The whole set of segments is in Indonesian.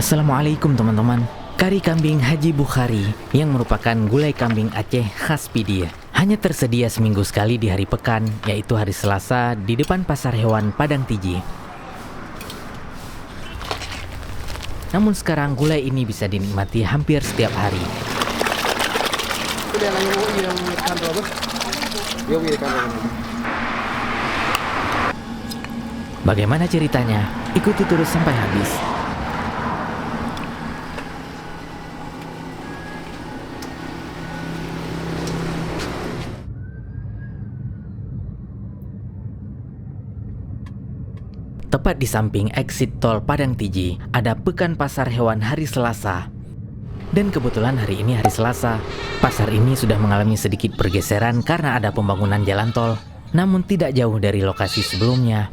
Assalamualaikum teman-teman. Kari kambing Haji Bukhari yang merupakan gulai kambing Aceh khas Pidir hanya tersedia seminggu sekali di hari pekan, yaitu hari Selasa di depan pasar hewan Padang Tiji. Namun sekarang gulai ini bisa dinikmati hampir setiap hari. Bagaimana ceritanya? Ikuti terus sampai habis. Tepat di samping exit tol Padang Tiji, ada pekan pasar hewan hari Selasa. Dan kebetulan hari ini hari Selasa, pasar ini sudah mengalami sedikit pergeseran karena ada pembangunan jalan tol, namun tidak jauh dari lokasi sebelumnya.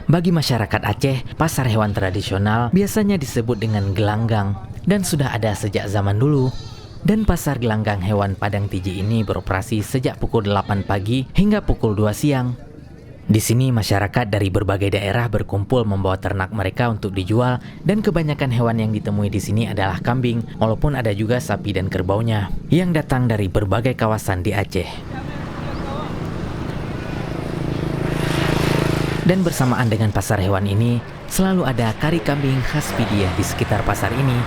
Bagi masyarakat Aceh, pasar hewan tradisional biasanya disebut dengan gelanggang dan sudah ada sejak zaman dulu. Dan pasar gelanggang hewan Padang Tiji ini beroperasi sejak pukul 8 pagi hingga pukul 2 siang. Di sini masyarakat dari berbagai daerah berkumpul membawa ternak mereka untuk dijual, dan kebanyakan hewan yang ditemui di sini adalah kambing, walaupun ada juga sapi dan kerbaunya yang datang dari berbagai kawasan di Aceh. Dan bersamaan dengan pasar hewan ini, selalu ada kari kambing khas Pidir di sekitar pasar ini.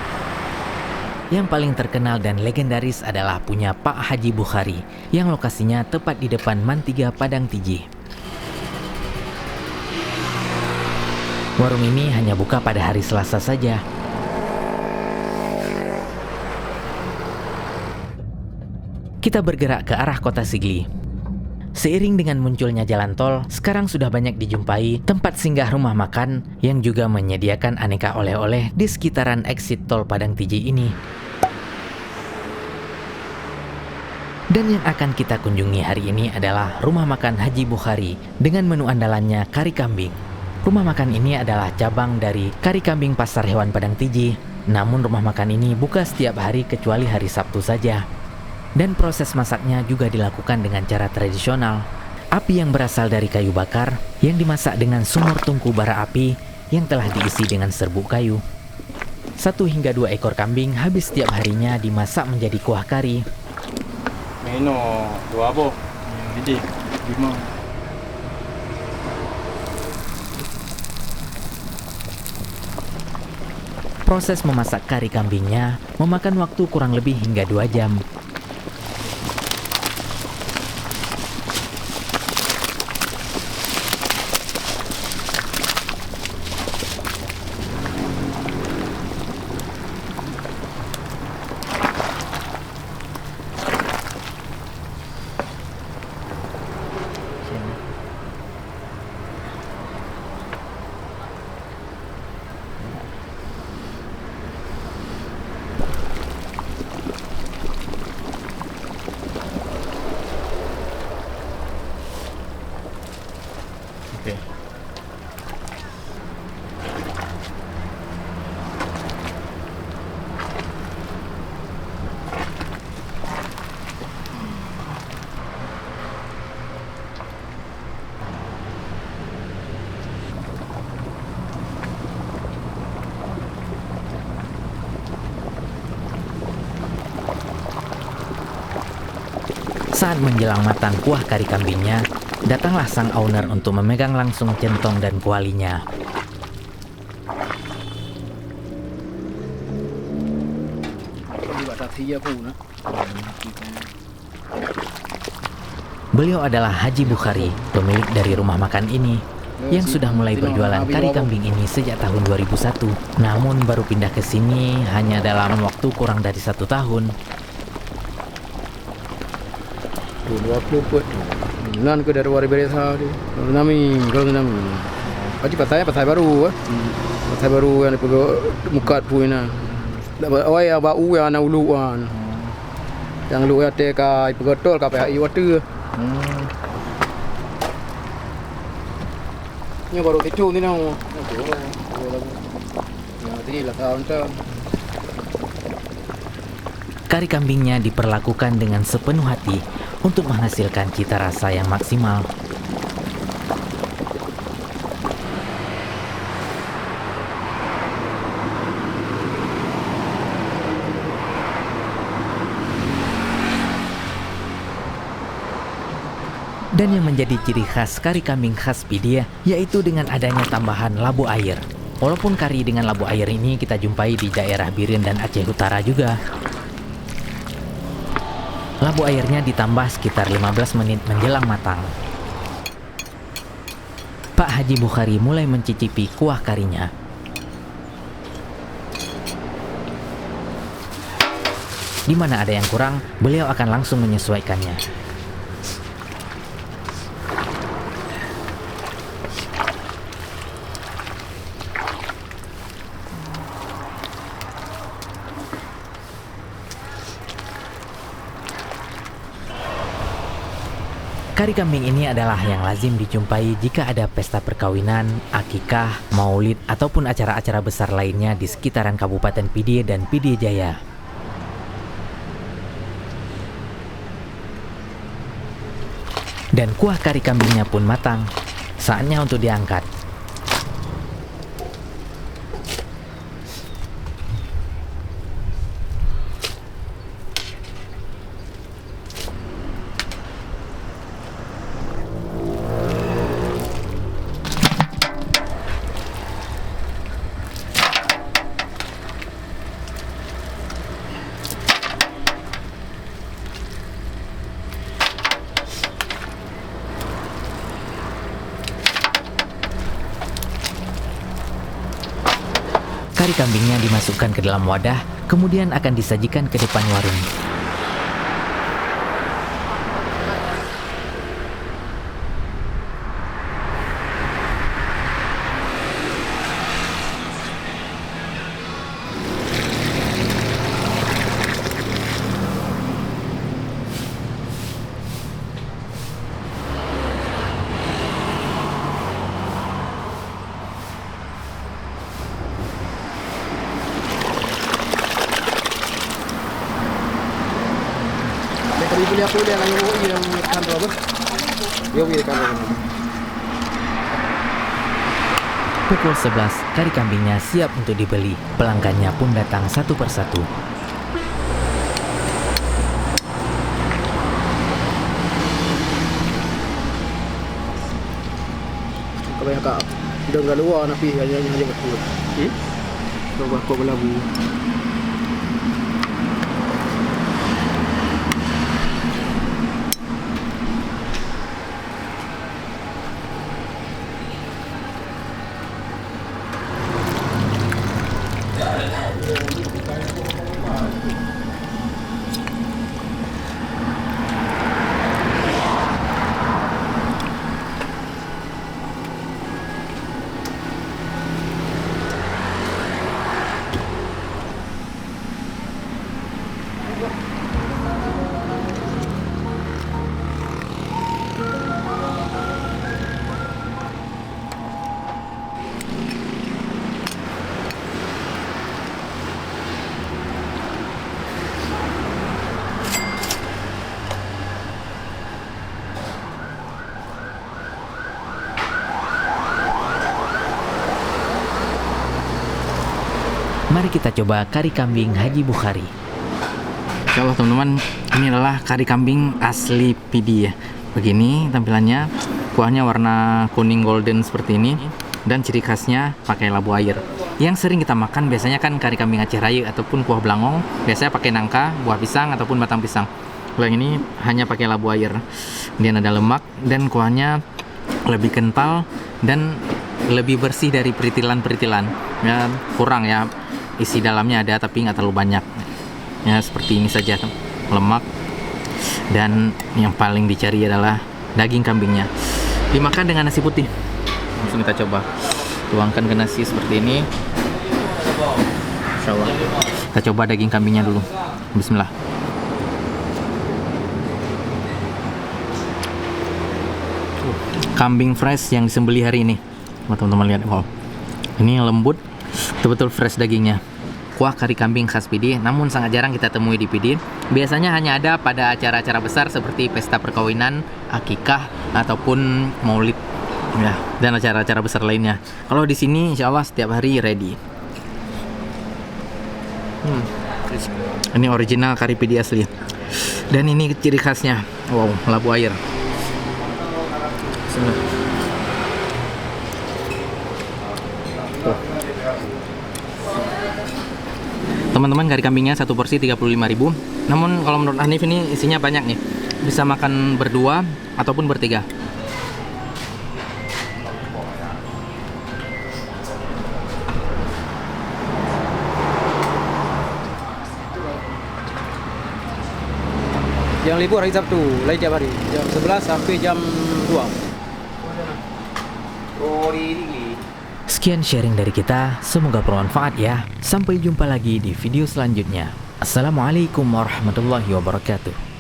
Yang paling terkenal dan legendaris adalah punya Pak Haji Bukhari, yang lokasinya tepat di depan Mantiga Padang Tiji. Warung ini hanya buka pada hari Selasa saja. Kita bergerak ke arah kota Sigli. Seiring dengan munculnya jalan tol, sekarang sudah banyak dijumpai tempat singgah rumah makan yang juga menyediakan aneka oleh-oleh di sekitaran exit tol Padang Tiji ini. Dan yang akan kita kunjungi hari ini adalah rumah makan Haji Bukhari dengan menu andalannya kari kambing. Rumah makan ini adalah cabang dari kari kambing pasar hewan Padang Tiji. Namun rumah makan ini buka setiap hari kecuali hari Sabtu saja. Dan proses masaknya juga dilakukan dengan cara tradisional. Api yang berasal dari kayu bakar yang dimasak dengan sumur tungku bara api yang telah diisi dengan serbuk kayu. 1 hingga 2 ekor kambing habis setiap harinya dimasak menjadi kuah kari. Meno, 2 apa? Jadi 5. Proses memasak kari kambingnya memakan waktu kurang lebih hingga 2 jam. Oke. Saat menjelang matang kuah kari kambingnya, datanglah sang owner untuk memegang langsung centong dan kualinya. Beliau adalah Haji Bukhari, pemilik dari rumah makan ini, yang sudah mulai berjualan kari kambing ini sejak tahun 2001. Namun baru pindah ke sini hanya dalam waktu kurang dari 1 tahun. 20 put. Nan ke dari Waribesa tu. Nami, kalau nami. Pasti pasai baru Pasai baru yang pergi mukat puina. Awai bau yang nak uluan. Yang lu ya teka pergi tol KPI water. Ni baru itu ni nak. Ya, tadi lah tahun tu. Kari kambingnya diperlakukan dengan sepenuh hati untuk menghasilkan cita rasa yang maksimal. Dan yang menjadi ciri khas kari kambing khas Pidie yaitu dengan adanya tambahan labu air. Walaupun kari dengan labu air ini kita jumpai di daerah Biren dan Aceh Utara juga. Labu airnya ditambah sekitar 15 menit menjelang matang. Pak Haji Bukhari mulai mencicipi kuah karinya. Di mana ada yang kurang, beliau akan langsung menyesuaikannya. Kari kambing ini adalah yang lazim dijumpai jika ada pesta perkawinan, akikah, maulid, ataupun acara-acara besar lainnya di sekitaran Kabupaten Pidie dan Pidie Jaya. Dan kuah kari kambingnya pun matang, saatnya untuk diangkat. Kari kambingnya dimasukkan ke dalam wadah, kemudian akan disajikan ke depan warung. Tadi beli aku dia nanya yang kantor apa? Dia beli kantor. Pukul 11, kari kambingnya siap untuk dibeli. Pelanggannya pun datang satu persatu. Kalau yang kak udah nggak luar tapi hanya betul. Coba kau belabu. Mari kita coba kari kambing Haji Bukhari. Insyaallah teman-teman, ini adalah kari kambing asli Pidie ya. Begini tampilannya, kuahnya warna kuning golden seperti ini, dan ciri khasnya pakai labu air. Yang sering kita makan biasanya kan kari kambing Aceh Raya ataupun kuah belangong, biasanya pakai nangka, buah pisang ataupun batang pisang. Kalau yang ini hanya pakai labu air. Dia ada lemak dan kuahnya lebih kental dan lebih bersih dari peritilan-peritilan. Ya, kurang ya. Isi dalamnya ada tapi nggak terlalu banyak. Ya seperti ini saja, lemak. Dan yang paling dicari adalah daging kambingnya. Dimakan dengan nasi putih. Langsung kita coba. Tuangkan ke nasi seperti ini. Insya Allah. Kita coba daging kambingnya dulu. Bismillah. Kambing fresh yang disembelih hari ini. Teman-teman lihat, wow. Ini lembut, betul-betul fresh dagingnya. Kuah kari kambing khas Pidie, namun sangat jarang kita temui di Pidie. Biasanya hanya ada pada acara-acara besar seperti pesta perkawinan, akikah, ataupun maulid, ya, dan acara-acara besar lainnya. Kalau di sini, insya Allah setiap hari ready. Ini original kari Pidie asli. Dan ini ciri khasnya, wow, labu air. Bismillah. Teman-teman, kari kambingnya satu porsi 35.000. Namun kalau menurut Hanif ini isinya banyak nih. Bisa makan berdua ataupun bertiga. Yang libur hari Sabtu, lain tiap hari. Jam 11 sampai jam 2. Sekian sharing dari kita, semoga bermanfaat ya. Sampai jumpa lagi di video selanjutnya. Assalamualaikum warahmatullahi wabarakatuh.